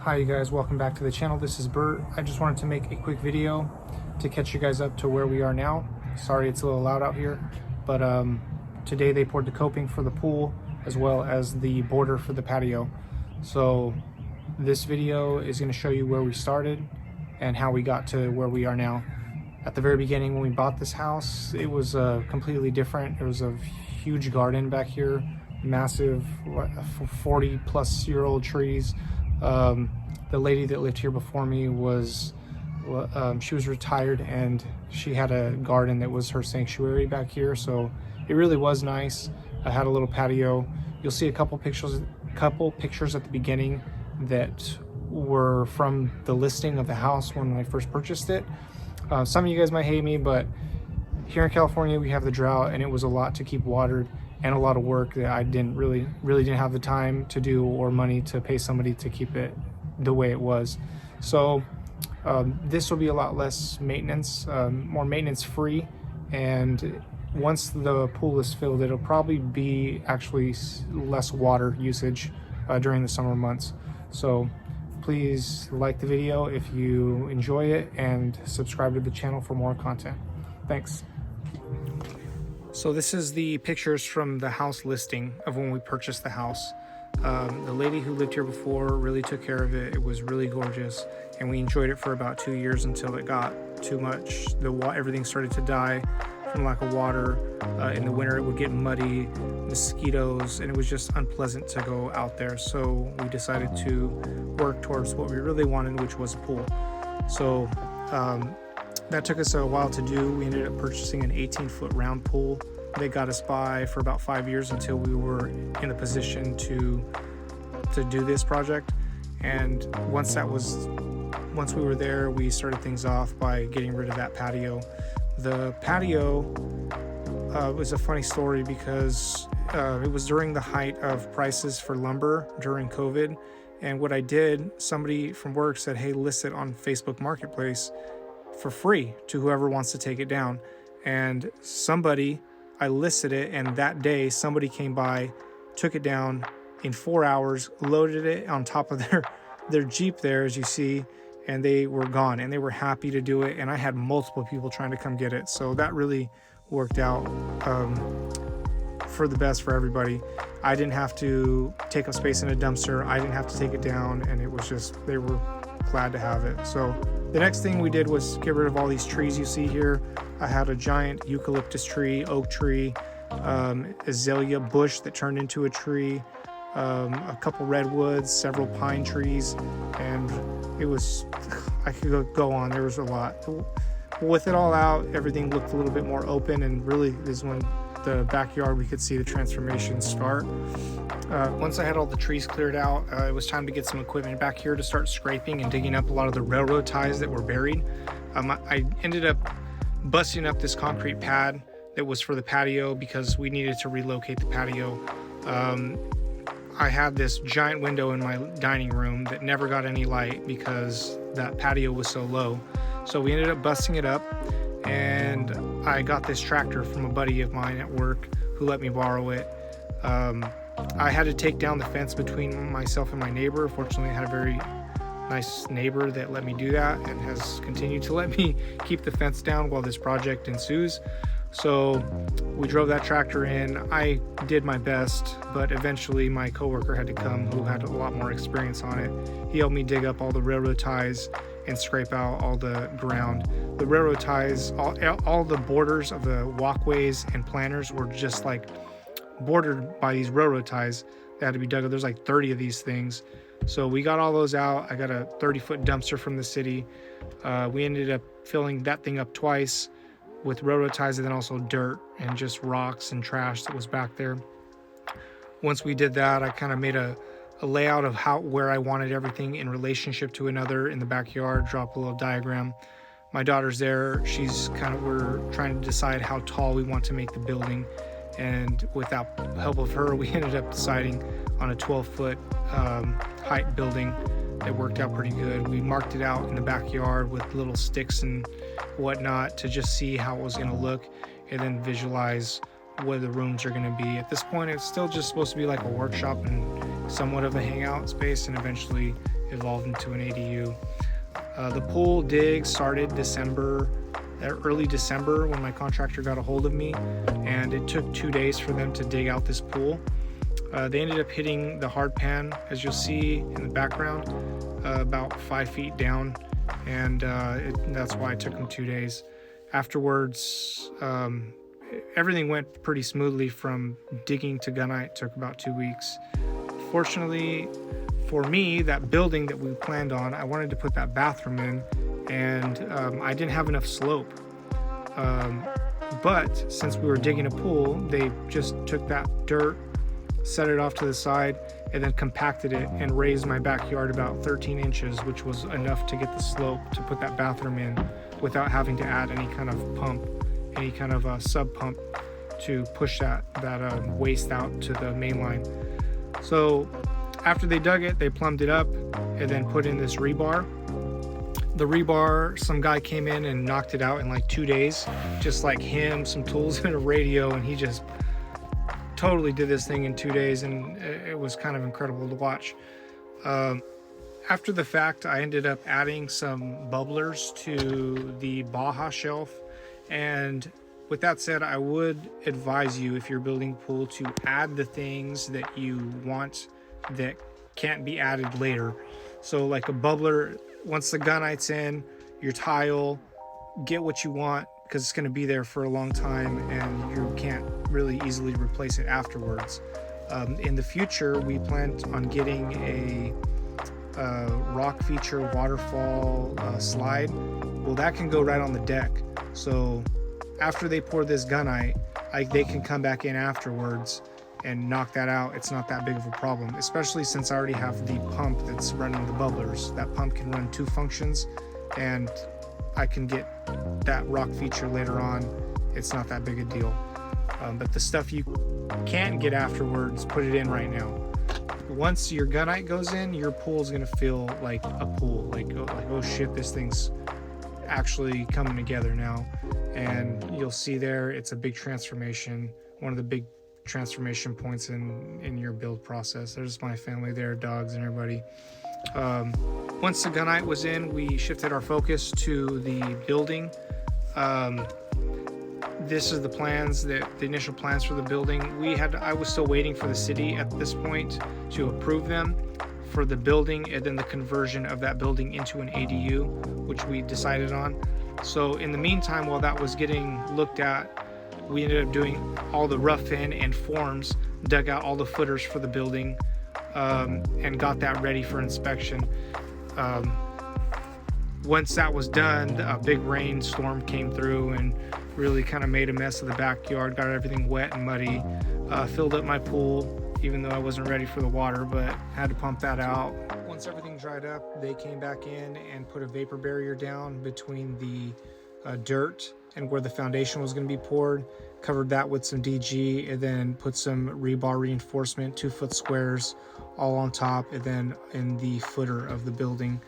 Hi you guys, welcome back to the channel. This is Bert. I just wanted to make a quick video to catch you guys up to where we are now. Sorry it's a little loud out here, but today they poured the coping for the pool as well as the border for the patio. So this video is going to show you where we started and how we got to where we are now. At the very beginning when we bought this house, it was completely different. There was a huge garden back here, massive 40 plus year old trees. The lady that lived here before me was she was retired and she had a garden that was her sanctuary back here, so it really was nice. I had a little patio. You'll see a couple pictures at the beginning that were from the listing of the house when I first purchased it. Some of you guys might hate me, but here in California we have the drought and it was a lot to keep watered and a lot of work that I really didn't have the time to do or money to pay somebody to keep it the way it was. So this will be a lot less maintenance, more maintenance free, and once the pool is filled it'll probably be actually less water usage during the summer months. So please like the video if you enjoy it and subscribe to the channel for more content. Thanks. So this is the pictures from the house listing of when we purchased the house. The lady who lived here before really took care of it. It was really gorgeous, and we enjoyed it for about 2 years until it got too much. Everything started to die from lack of water. In the winter it would get muddy, mosquitoes, and it was just unpleasant to go out there. So we decided to work towards what we really wanted, which was a pool. So that took us a while to do. We ended up purchasing an 18-foot round pool. They got us by for about 5 years until we were in a position to do this project. And once we were there, we started things off by getting rid of that patio. The patio was a funny story because it was during the height of prices for lumber during COVID. And what I did, somebody from work said, hey, list it on Facebook Marketplace for free to whoever wants to take it down. And I listed it, and that day somebody came by, took it down in 4 hours, loaded it on top of their Jeep there, as you see, and they were gone, and they were happy to do it. And I had multiple people trying to come get it, so that really worked out for the best for everybody. I didn't have to take up space in a dumpster, I didn't have to take it down, and it was just, they were glad to have it. So the next thing we did was get rid of all these trees you see here. I had a giant eucalyptus tree, oak tree, azalea bush that turned into a tree, a couple redwoods, several pine trees, and it was, I could go on, there was a lot. With it all out, everything looked a little bit more open, and really is when the backyard we could see the transformation start. Once I had all the trees cleared out, it was time to get some equipment back here to start scraping and digging up a lot of the railroad ties that were buried. I ended up busting up this concrete pad that was for the patio because we needed to relocate the patio. I had this giant window in my dining room that never got any light because that patio was so low. So we ended up busting it up, and I got this tractor from a buddy of mine at work who let me borrow it. I had to take down the fence between myself and my neighbor. Fortunately, I had a very nice neighbor that let me do that and has continued to let me keep the fence down while this project ensues. So we drove that tractor in. I did my best, but eventually my coworker had to come, who had a lot more experience on it. He helped me dig up all the railroad ties and scrape out all the ground. The railroad ties, all the borders of the walkways and planters were just like bordered by these railroad ties that had to be dug up. There's like 30 of these things. So we got all those out. I got a 30-foot dumpster from the city. We ended up filling that thing up twice with railroad ties and then also dirt and just rocks and trash that was back there. Once we did that, I kind of made a layout of where I wanted everything in relationship to another in the backyard, drop a little diagram. My daughter's there. We're trying to decide how tall we want to make the building. And without help of her, we ended up deciding on a 12-foot height building that worked out pretty good. We marked it out in the backyard with little sticks and whatnot to just see how it was going to look, and then visualize where the rooms are going to be. At this point, it's still just supposed to be like a workshop and somewhat of a hangout space and eventually evolved into an ADU. The pool dig started early December when my contractor got a hold of me, and it took 2 days for them to dig out this pool. They ended up hitting the hard pan, as you'll see in the background, about 5 feet down, and that's why it took them 2 days. Afterwards, everything went pretty smoothly from digging to gunite. It took about 2 weeks. Fortunately for me, that building that we planned on, I wanted to put that bathroom in, and I didn't have enough slope. But since we were digging a pool, they just took that dirt, set it off to the side, and then compacted it and raised my backyard about 13 inches, which was enough to get the slope to put that bathroom in without having to add any kind of pump, any kind of sub pump to push that waste out to the main line. So after they dug it, they plumbed it up and then put in this rebar. The rebar, some guy came in and knocked it out in like 2 days, just like him, some tools and a radio, and he just totally did this thing in 2 days, and it was kind of incredible to watch. After the fact, I ended up adding some bubblers to the Baja shelf, and with that said, I would advise you, if you're building a pool, to add the things that you want that can't be added later. So like a bubbler, once the gunite's in, your tile, get what you want, because it's going to be there for a long time and you can't really easily replace it afterwards. In the future, we plan on getting a rock feature waterfall slide. Well, that can go right on the deck. So after they pour this gunite, they can come back in afterwards and knock that out. It's not that big of a problem, especially since I already have the pump that's running the bubblers. That pump can run 2 functions, and I can get that rock feature later on. It's not that big a deal. But the stuff you can't get afterwards, put it in right now. Once your gunite goes in, your pool's gonna feel like a pool. Like oh shit, this thing's actually coming together now. And you'll see there, it's a big transformation. One of the big transformation points in your build process. There's my family there, dogs and everybody. Once the gunite was in, we shifted our focus to the building. This is the plans, the initial plans for the building. I was still waiting for the city at this point to approve them for the building, and then the conversion of that building into an ADU, which we decided on. So in the meantime, while that was getting looked at, we ended up doing all the rough-in and forms, dug out all the footers for the building, and got that ready for inspection. Once that was done, a big rainstorm came through and really kind of made a mess of the backyard, got everything wet and muddy, filled up my pool, even though I wasn't ready for the water, but had to pump that out. Once everything dried up, they came back in and put a vapor barrier down between the dirt and where the foundation was going to be poured, covered that with some DG, and then put some rebar reinforcement, 2-foot squares, all on top, and then in the footer of the building.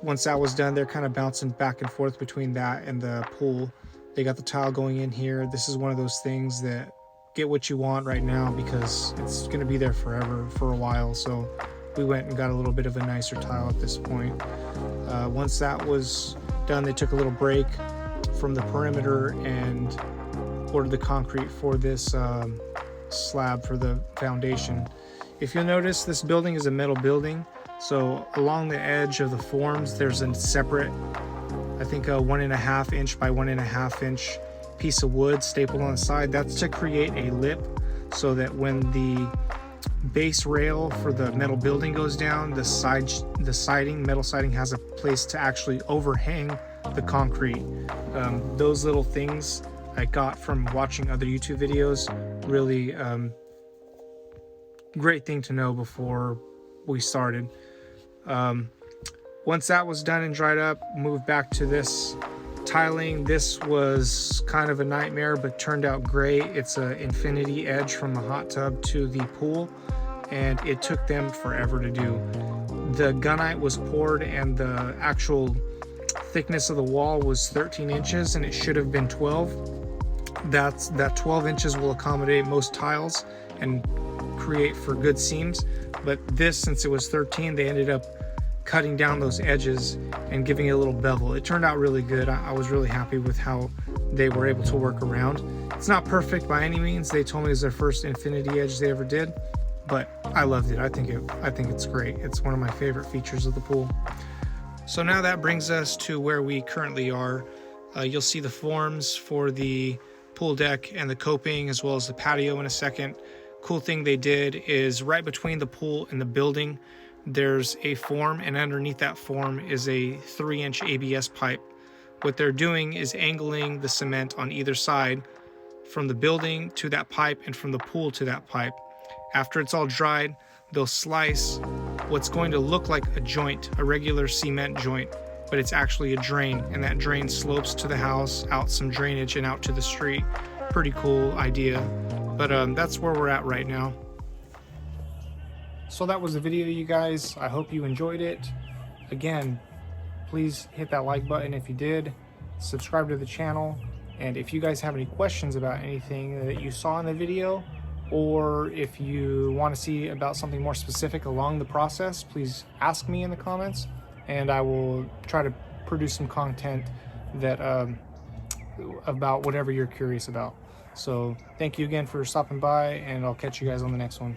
Once that was done, they're kind of bouncing back and forth between that and the pool. They got the tile going in here. This is one of those things that get what you want right now, because it's going to be there forever, for a while. So we went and got a little bit of a nicer tile at this point. Once that was done, they took a little break from the perimeter and ordered the concrete for this slab for the foundation. If you'll notice, this building is a metal building, so along the edge of the forms there's a separate, I think a 1.5 inch by 1.5 inch piece of wood stapled on the side. That's to create a lip, so that when the base rail for the metal building goes down, the siding, metal siding, has a place to actually overhang the concrete. Those little things I got from watching other YouTube videos. Really great thing to know before we started. Once that was done and dried up, moved back to this tiling. This was kind of a nightmare, but turned out great. It's an infinity edge from the hot tub to the pool, and it took them forever to do. The gunite was poured, and the actual thickness of the wall was 13 inches, and it should have been 12. That 12 inches will accommodate most tiles and create for good seams, but this, since it was 13, they ended up cutting down those edges and giving it a little bevel. It turned out really good. I was really happy with how they were able to work around. It's not perfect by any means. They told me it was their first infinity edge they ever did, but I loved it. I think it's great. It's one of my favorite features of the pool. So now that brings us to where we currently are. You'll see the forms for the pool deck and the coping, as well as the patio in a second. Cool thing they did is right between the pool and the building, there's a form, and underneath that form is a 3-inch ABS pipe. What they're doing is angling the cement on either side from the building to that pipe and from the pool to that pipe. After it's all dried, they'll slice what's going to look like a joint, a regular cement joint, but it's actually a drain, and that drain slopes to the house, out some drainage and out to the street. Pretty cool idea, but that's where we're at right now. So that was the video, you guys. I hope you enjoyed it. Again, please hit that like button if you did, subscribe to the channel, and if you guys have any questions about anything that you saw in the video, or if you want to see about something more specific along the process, please ask me in the comments, and I will try to produce some content that about whatever you're curious about. So thank you again for stopping by, and I'll catch you guys on the next one.